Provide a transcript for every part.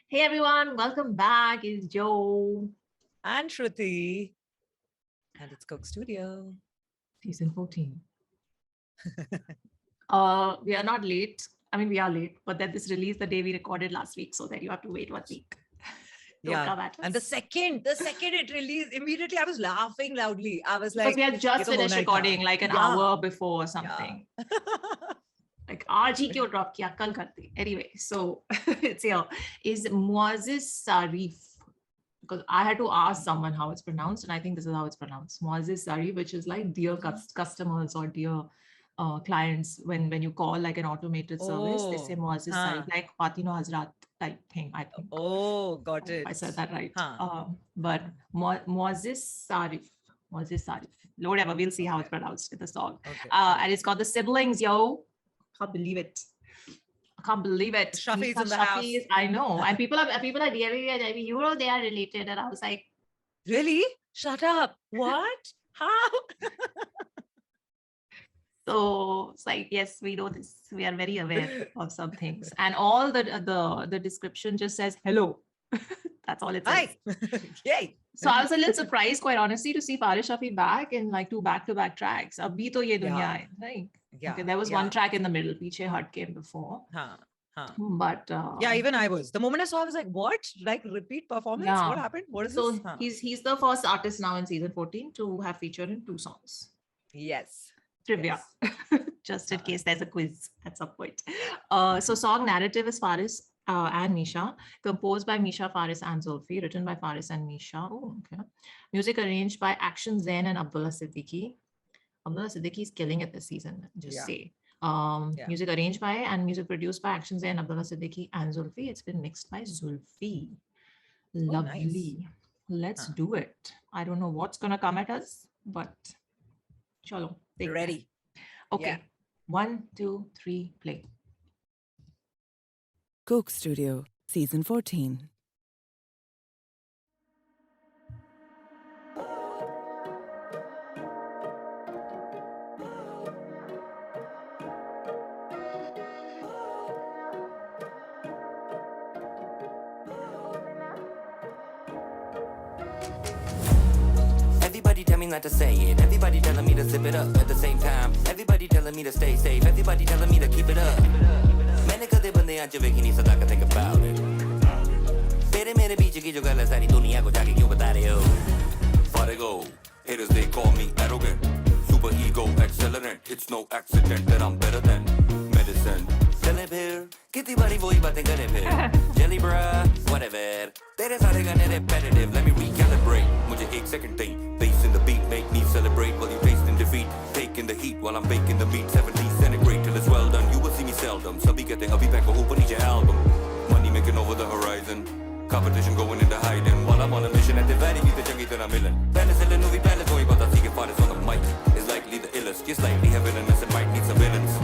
Hey everyone, welcome back. It's Joe. And SHRUTI. And it's Coke Studio. Season 14. We are not late. I mean, we are late, but then this released the day we recorded last week, so that you have to wait 1 week. Yeah. And the second it released, immediately I was laughing loudly. I was like, because we had just finished recording like an hour before or something. Like, RG kyo drop kiya, kal karte. Anyway, so it's here. Is Muaziz Saarif. Because I had to ask someone how it's pronounced, and I think this is how it's pronounced. Muaziz Saarif, which is like dear customers or dear clients. When you call like an automated service, they say Muaziz Saarif, like Fatino Hazrat type thing, I think. Oh, got it. I said that right. But Muaziz Saarif. Muaziz Saarif. Whatever, we'll see how it's pronounced in the song. Okay. And it's got the siblings, yo. Can't believe it. I can't believe it. Shafi's in the house. I know. And people are DMing me, you know, they are related. And I was like, really? Shut up. What? How? So it's like, yes, we know this. We are very aware of some things. And all the description just says hello. That's all it says. Hi. Yay. So I was a little surprised, quite honestly, to see Faris Shafi back in like 2 back-to-back tracks. Abhi to ye dunya hai, right? Yeah. Okay, there was one track in the middle. Piche Hut came before. But yeah, even I was. The moment I saw, I was like, what? Like repeat performance? Yeah. What happened? What is so this? He's the first artist now in season 14 to have featured in 2 songs. Yes. Trivia. Yes. Just in case there's a quiz at some point. So song narrative is Faris and Meesha, composed by Meesha, Faris and Xulfi, written by Faris and Meesha. Oh, okay. Music arranged by Action Zain and Abdullah Siddiqui. Abdullah Siddiqui is killing it this season, just say. Music arranged by and music produced by Action Zain, Abdullah Siddiqui and Xulfi. It's been mixed by Xulfi. Lovely. Nice. Let's do it. I don't know what's going to come at us, but chalo. Ready. Okay. Yeah. 1, 2, 3, play. Coke Studio, Season 14. Everybody tell me not to say it. Everybody telling me to zip it up at the same time. Everybody telling me to stay safe. Everybody telling me to keep it up. मैंने कदे बंदे आज वेखी नहीं सदा think about it. तेरे मेरे बीच की जो गल है सारी दुनिया को जाके क्यों बता रहे हो? Farego, haters they call me arrogant, super ego accelerant. It's no accident that I'm better than medicine. चले फिर कितनी बारी वही बातें करे फिर. Jelly bruh, whatever. तेरे सारे गाने repetitive. Let me recalibrate. मुझे 1 second they. Bass in the beat make me celebrate while you taste in defeat. Taking the heat while I'm baking the meat. 70 centigrade till it's well done. You will see me seldom. Sabhi कहते अभी back को ऊपर नीचे album. Money making over the horizon. Competition going into hiding. While I'm on a mission at the very beat the chunky that I'm milling. Penicillin movie balance going but I see get Faris on the mic. It's likely the illest. Just likely have villainous. It might need some villains.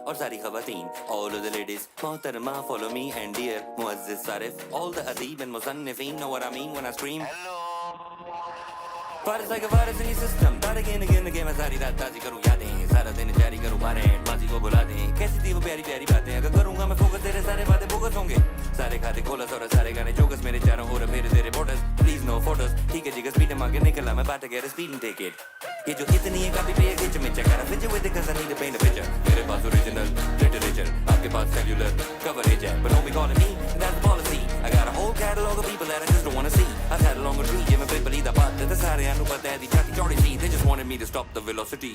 और सारी खवातीन, all of the ladies, मोहतरमा, follow me and dear Muaziz Saarif, all the adib and musannifin know what I mean when I scream. Hello. Faris like a virus in your system, but again, मैं सारी रात ताज़ी करूँ यादें. सारा दिन जारी करूं बारें माजी को बुला दें कैसी थी वो प्यारी प्यारी बातें अगर करूंगा मैं फोकस तेरे सारे बातें बोगस होंगे सारे खाते कोलस और सारे गाने जोगस मेरे चारों हो रहे तेरे रिपोर्टर्स प्लीज नो फोटोस ठीक है जी स्पीड मांगे निकला मैं बात get a speeding ticket ये जो इतनी है काफी पे खींच में चक्कर फिर with it cause I need to paint a picture मेरे पास ओरिजिनल लिटरेचर आपके पास सेल्यूलर कवरेज है but don't be calling me that's the policy I got a whole catalog of people that I just don't want to see I've had a longer tree जिम्मे पे बली दा बात ते सारे आनु पता है दी चाटी चौड़ी सी they just wanted me to stop the velocity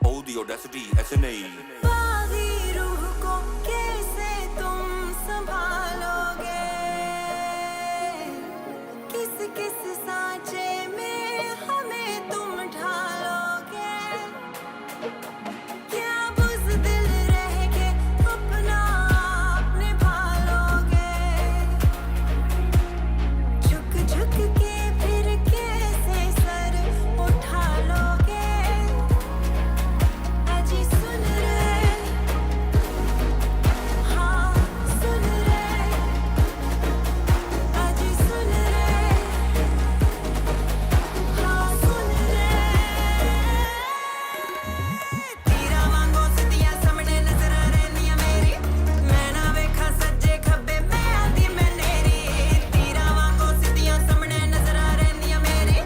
hold the audacity SNA बागी रूह को कैसे तुम संभालोगे किस किस सांचे में हमें तुम ढालोगे क्या बुज़दिल रह के अपना अपने भालोगे झुक झुक के फिर कैसे सर उठा लोगे अजी सुन रे हाँ सुन रे अजी सुन रे हाँ सुन रे तीरा वांगो सिद्धियां सामने नजर रहनियां मेरी मैं ना वेखा सज्जे खब्बे मैं आंदी मैं नेरी तीरा वांगो सिद्धियां सामने नजर रहनियां मेरी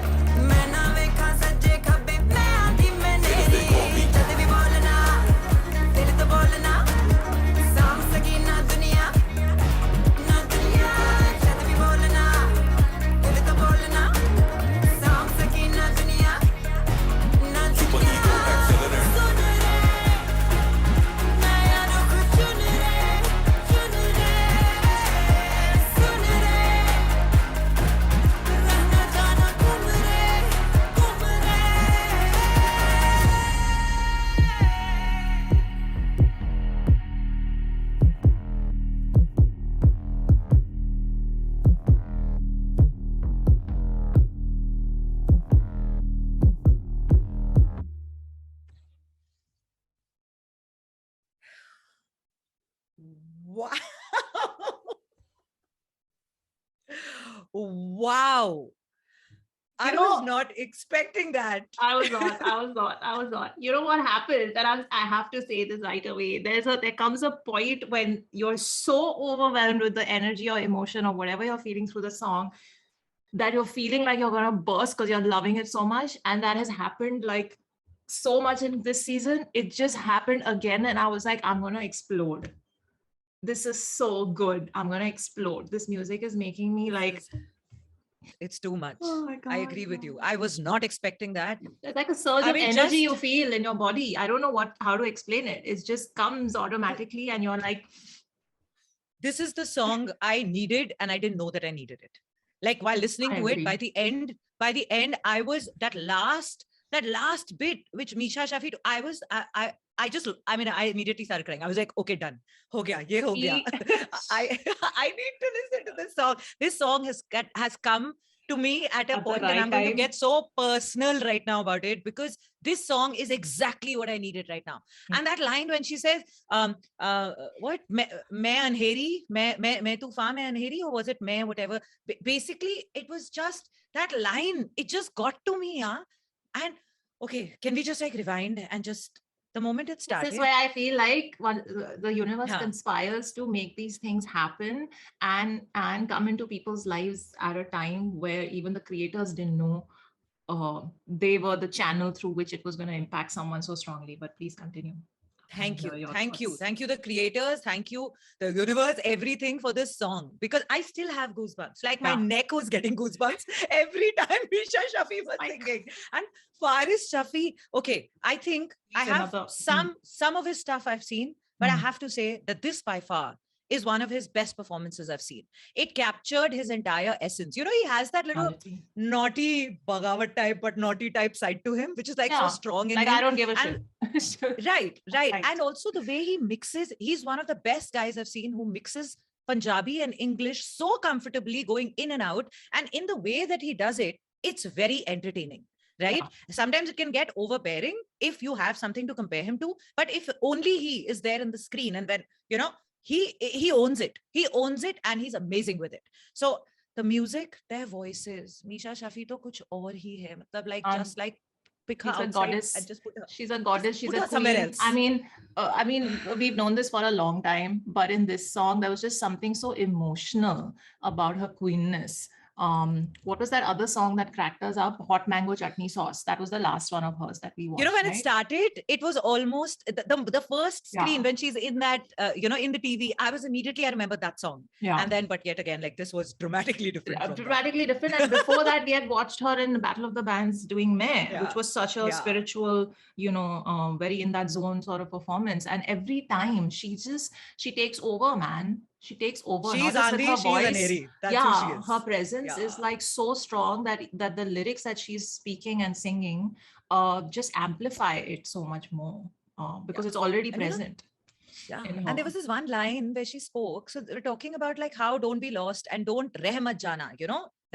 मैं ना वेखा सज्जे खब्बे मैं आंदी मैं नेरी जद भी बोलना दिल तो बोलना साम सकी ना दुनिया जद भी बोलना दिल तो बोलना साम सकी ना दुनिया सुन रे मैं यारों को चुन रे सुन रे रहना जाना घूम रे Wow. Wow. I You know- was not expecting that. I was not. You know what happened? That I have to say this right away. There comes a point when you're so overwhelmed with the energy or emotion or whatever you're feeling through the song that you're feeling like you're gonna burst because you're loving it so much. And that has happened like so much in this season. It just happened again, and I was like, I'm gonna explode. This is so good. I'm gonna explode. This music is making me like, It's too much. oh my I God, agree with you. no. I was not expecting that. It's like a surge I of mean, energy you just- feel in your body. I don't know how to explain it. It just comes automatically, and you're like, This is the song I needed, and I didn't know that I needed it. Like while listening I to it, agree. by the end, I was that last bit which Meesha Shafi, I immediately started crying. I was like, okay, done. Ho gaya, ye ho gaya. I need to listen to this song. This song has come to me at a At the point, and right I'm going to time. get so personal right now about it because this song is exactly what I needed right now. And that line when she says, what? Main anheri, main tufan mein anheri, or was it main whatever? Basically, it was just that line. It just got to me, yeah. And okay, can we just like rewind and just the moment it started? this is where I feel like the universe Yeah. conspires to make these things happen and come into people's lives at a time where even the creators didn't know they were the channel through which it was going to impact someone so strongly. But please continue. Thank you. Your Thank you. thoughts. Thank you, the creators. Thank you, the universe, everything for this song. Because I still have goosebumps. Like my Yeah. neck was getting goosebumps every time Meesha Shafi was Like- singing. And Faris Shafi, okay, I think I He's have another- some of his stuff I've seen, but I Mm. have to say that this by far is one of his best performances I've seen. It captured his entire essence. You know, he has that little Quality. naughty Bhagavat type, but naughty type side to him, which is like Yeah, so strong in Like, him. I don't give a And- shit. Right. Right. And also the way he mixes, he's one of the best guys I've seen who mixes Punjabi and English so comfortably going in and out. And in the way that he does it, it's very entertaining. Right? Sometimes it can get overbearing if you have something to compare him to. But if only he is there in the screen and then, you know, he owns it. He owns it and he's amazing with it. So the music, their voices, Meesha Shafi to kuch aur hi hai. Matlab like just like pick her She's a outside goddess. and just put her. She's a goddess. She's put a her somewhere queen. else. I mean, we've known this for a long time, but in this song, there was just something so emotional about her queenness. What was that other song that cracked us up? Hot Mango Chutney Sauce. That was the last one of hers that we watched. You know, when it right? started, it was almost the first screen Yeah. when she's in that, in the TV. I remember that song. Yeah. And then, but yet again, like this was dramatically different. from that. Dramatically different. And before that, we had watched her in Battle of the Bands doing Meh, Yeah. which was such a Yeah. spiritual, very in that zone sort of performance. And every time she takes over, man. She takes over. She's not just with Andi, her she's voice. Aneri. That's Yeah, who she is. her presence is Yeah. like so strong that the lyrics that she's speaking and singing just amplify it so much more because it's already And you know, present. Yeah. in And her. there was this one line where she spoke. So they were talking about like how don't be lost and don't rehmat jana,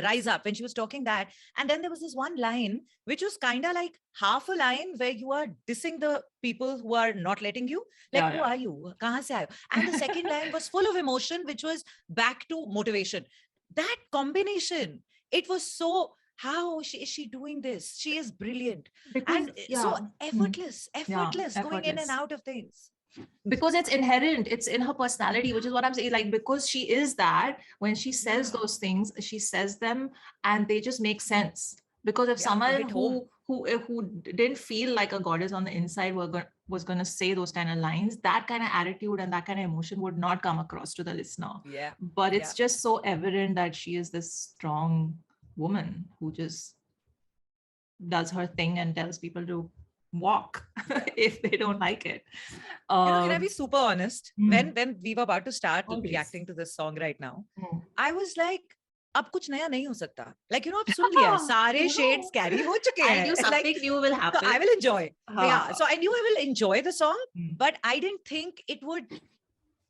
rise up when she was talking that. And then there was this one line, which was kind of like half a line where you are dissing the people who are not letting you. Like, Yeah, who yeah. are you? Kahan se aaye ho? And the second line was full of emotion, which was back to motivation. That combination, it was so, how is she doing this? She is brilliant. Because, And so Mm. effortless, going in and effortless. out of things. Because it's inherent, it's in her personality, which is what I'm saying. Like, because she is that, when she says Yeah. those things, she says them and they just make sense. Because if Yeah, they someone hit home. who didn't feel like a goddess on the inside was going to say those kind of lines, that kind of attitude and that kind of emotion would not come across to the listener. Yeah. But it's Yeah. just so evident that she is this strong woman who just does her thing and tells people to walk if they don't like it. Can I be super honest? Mm. When we were about to start Always. reacting to this song right now, Mm. I was like, अब कुछ नया नहीं हो सकता. Like, अब सुन लिया है, सारे You shades know, carry हो चुके I हैं. knew Like, something new will happen. I will enjoy. Yeah. So I knew I will enjoy the song, Mm. but I didn't think it would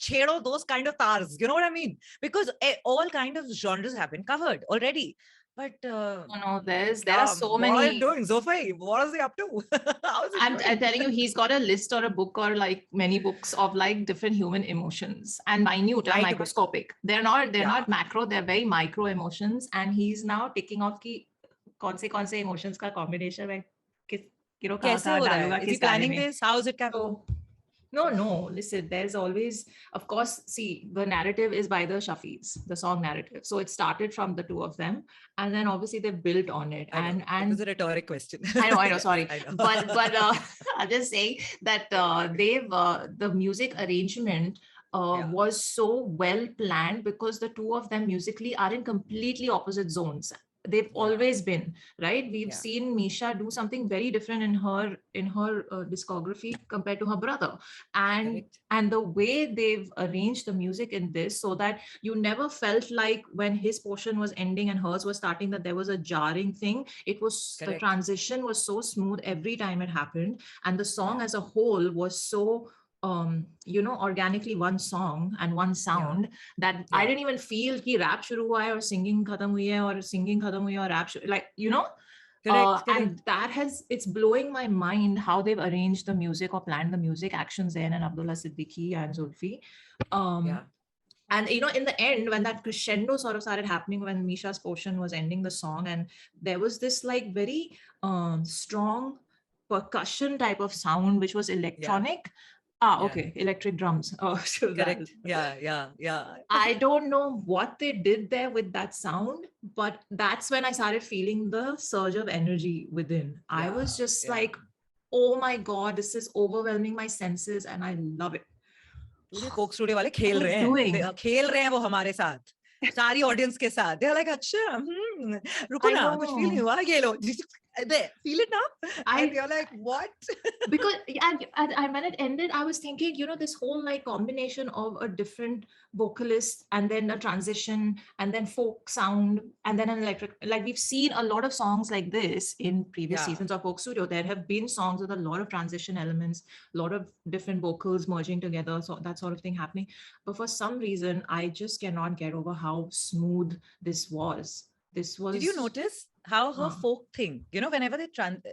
chero those kind of tars. You know what I mean? Because all kind of genres have been covered already. But No, there are so what are many. you doing, Xulfi? What is he up to? How is he I'm doing? telling you, he's got a list or a book or like many books of like different human emotions and minute and Right. microscopic. They're not Yeah. macro, they're very micro emotions. And he's now ticking off ki kaun se emotions ka combination mein kahan कैसे हो रहा डालूंगा है? Is he किस गाने planning में. this? How is it coming? So, no, listen, there's always, of course, see, the narrative is by the Shafis, the song narrative. So it started from the two of them. And then obviously they built on it. I know. And It was a rhetoric question. I know, sorry. I know. But I'll just say that the music arrangement Yeah. was so well planned because the two of them musically are in completely opposite zones. They've always been, right? We've Yeah. seen Meesha do something very different in her discography compared to her brother. Correct. And the way they've arranged the music in this so that you never felt like when his portion was ending and hers was starting that there was a jarring thing. It was, the Correct. transition was so smooth every time it happened. And the song as a whole was so organically one song and one sound that I Yeah. didn't even feel ki rap shuru hua hai or singing khatam hui hai or singing khatam hui hai or rap like Correct. and it's blowing my mind how they've arranged the music or planned the music. Action Zain and Abdullah Siddiqui and Xulfi. Yeah. And in the end, when that crescendo sort of started happening, when Meesha's portion was ending the song, and there was this like very strong percussion type of sound which was electronic. Yeah. Okay, electric drums. Oh, so Correct. Yeah. I don't know what they did there with that sound, but that's when I started feeling the surge of energy within. I was just Yeah. like, oh my God, this is overwhelming my senses and I love it. पूरे Coke studio वाले खेल What are रहे you हैं doing? खेल रहे हैं वो हमारे साथ सारी ऑडियंस के साथ दे लाइक अच्छा रुको I ना कुछ फील नहीं know. हुआ ये लो there feel it now I- and you're like what Because and when it ended, I was thinking, this whole like combination of a different vocalist and then a transition and then folk sound and then an electric, like we've seen a lot of songs like this in previous Yeah. seasons of Folk Studio. There have been songs with a lot of transition elements, a lot of different vocals merging together, so that sort of thing happening. But for some reason, I just cannot get over how smooth this was. This was. did you notice how her folk thing whenever they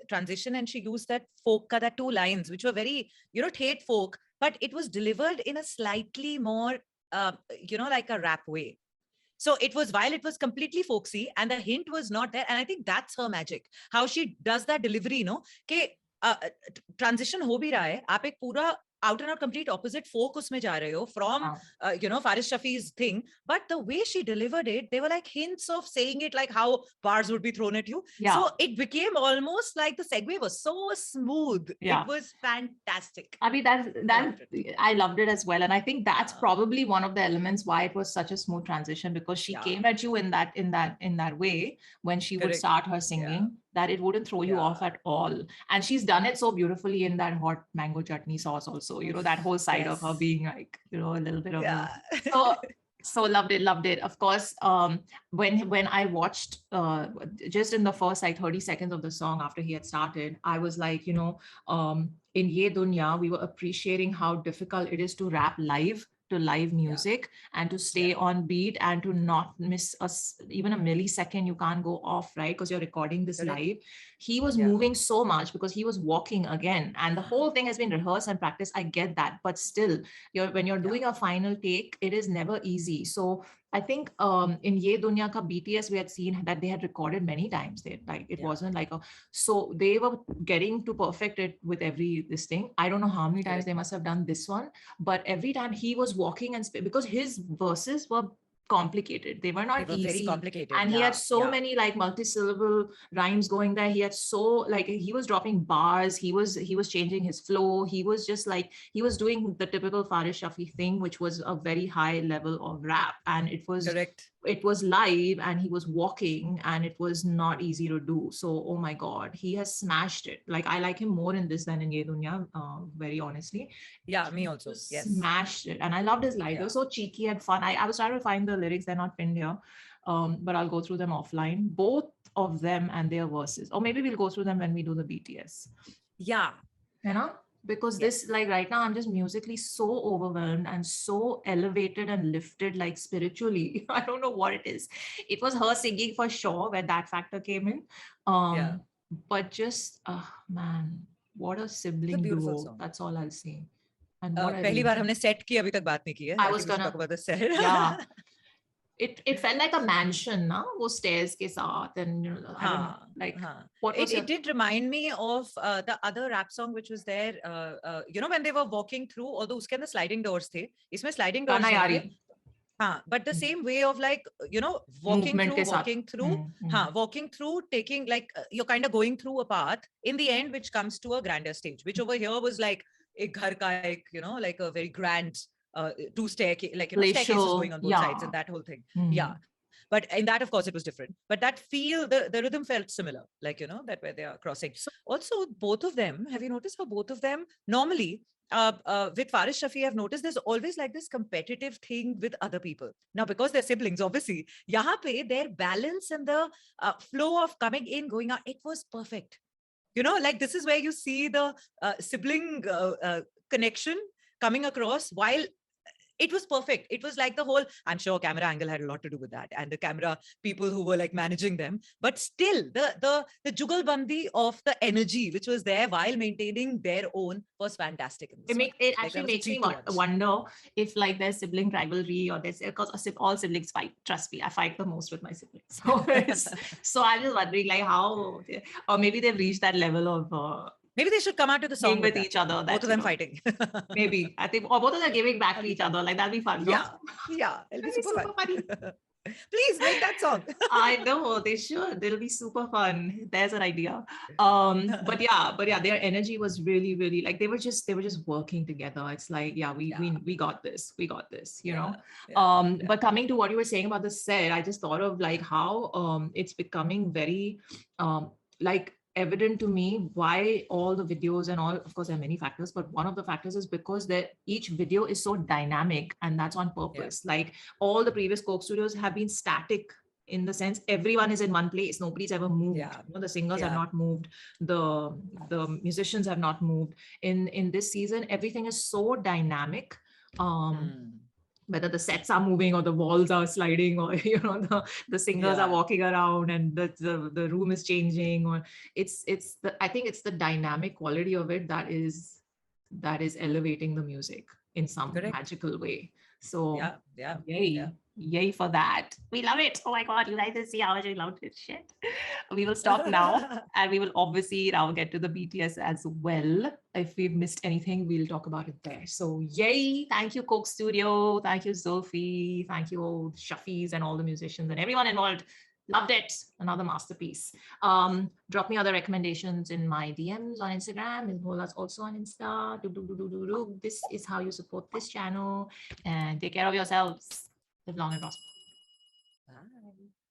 transition and she used that folk that two lines which were very Tate folk but it was delivered in a slightly more like a rap way So it was, while it was completely folksy and the hint was not there, and I think that's her magic. How she does that delivery, you know, कि transition हो भी रहा है, आप एक पूरा out and out complete opposite folk उसमें जा रहे हो from you know, Faris Shafi's thing, but the way she delivered it, they were like hints of saying it like how bars would be thrown at you. So it became almost like the segue was so smooth. It was fantastic. I mean, that I loved it as well, and I think that's probably one of the elements why it was such a smooth transition, because she came at you in that way when she would start her singing, that it wouldn't throw you off at all. And she's done it so beautifully in that hot mango chutney sauce also, you know, that whole side of her being like, you know, a little bit of so loved it. Of course, when I watched just in the first like 30 seconds of the song after he had started, I was like, you know, in Ye Dunya, we were appreciating how difficult it is to rap live to live music and to stay on beat and to not miss even a millisecond. You can't go off, right? Because you're recording this live. He was moving so much because he was walking again, and the whole thing has been rehearsed and practiced. I get that, but still, when you're doing a final take, it is never easy. So I think in Ye Dunya Ka BTS, we had seen that they had recorded many times. It wasn't like so they were getting to perfect it with this thing. I don't know how many times they must have done this one, but every time he was walking and because his verses were complicated, they were not easy, very complicated, and he had so many like multi-syllable rhymes going there. He had so like, he was dropping bars, he was changing his flow, he was just like, he was doing the typical Faris Shafi thing, which was a very high level of rap, and it was live, and he was walking, and it was not easy to do. So oh my god, he has smashed it. Like, I like him more in this than in Ye Dunya, very honestly. Me also. Smashed it. And I loved his live. It was so cheeky and fun. I was trying to find the lyrics, they're not pinned here, but I'll go through them offline, both of them and their verses, or maybe we'll go through them when we do the BTS. You know, because this, like right now, I'm just musically so overwhelmed and so elevated and lifted, like spiritually. I don't know what it is. It was her singing for sure, where that factor came in. But just, man, what a sibling duo. Song. That's all I'll say. And पहली बार हमने set की, अभी तक बात नहीं की है. I was gonna talk about the set. It felt like a mansion, na? Wo stairs ke saath, and you know, I don't know, like it did remind me of the other rap song which was there. You know, when they were walking through, although uske andar sliding doors the, isme sliding doors nahi the. But the same way of like, you know, walking through, taking like you're kind of going through a path in the end, which comes to a grander stage, which over here was like a ghar ka ek, you know, like a very grand two staircase, like, you know, staircases going on both sides and that whole thing. But in that, of course, it was different. But that the rhythm felt similar, like, you know, that where they are crossing. So also, both of them, have you noticed how both of them normally, with Faris Shafi, I've noticed there's always like this competitive thing with other people. Now, because they're siblings, obviously, yahan pe their balance and the flow of coming in, going out, it was perfect. You know, like this is where you see the sibling connection coming across, while it was perfect. It was like the whole, I'm sure camera angle had a lot to do with that, and the camera people who were like managing them, but still the jugalbandi of the energy which was there while maintaining their own was fantastic. It actually makes me wonder if like there's sibling rivalry, or there's, because all siblings fight. Trust me, I fight the most with my siblings. So I'm just wondering like how, or maybe they've reached that level of maybe they should come out to the song with each other. Both of them fighting. Maybe. I think, or both of them giving back to each other. Like, that'd be fun. Yeah. It'll be super funny. Please make that song. I know, they should. It'll be super fun. There's an idea. But yeah, their energy was really, really like, they were just working together. It's like, we got this. We got this, you know? But coming to what you were saying about the set, I just thought of like how it's becoming very like evident to me why all the videos and all, of course there are many factors, but one of the factors is because each video is so dynamic, and that's on purpose. Like all the previous Coke studios have been static in the sense everyone is in one place, nobody's ever moved. You know, the singers have not moved, the musicians have not moved. In this season, everything is so dynamic. Whether the sets are moving or the walls are sliding, or you know, the singers are walking around and the room is changing, or I think it's the dynamic quality of it that is elevating the music in some magical way. So Yeah. yay. Yeah. Yay for that. We love it. Oh my God, you guys will see how much we loved it. Shit. We will stop now and we will obviously now get to the BTS as well. If we've missed anything, we'll talk about it there. So yay. Thank you, Coke Studio. Thank you, Xulfi. Thank you, all the Shafis and all the musicians and everyone involved. Loved it. Another masterpiece. Drop me other recommendations in my DMs on Instagram. Isbola's also on Insta. This is how you support this channel. And take care of yourselves. Live long and prosper. Bye.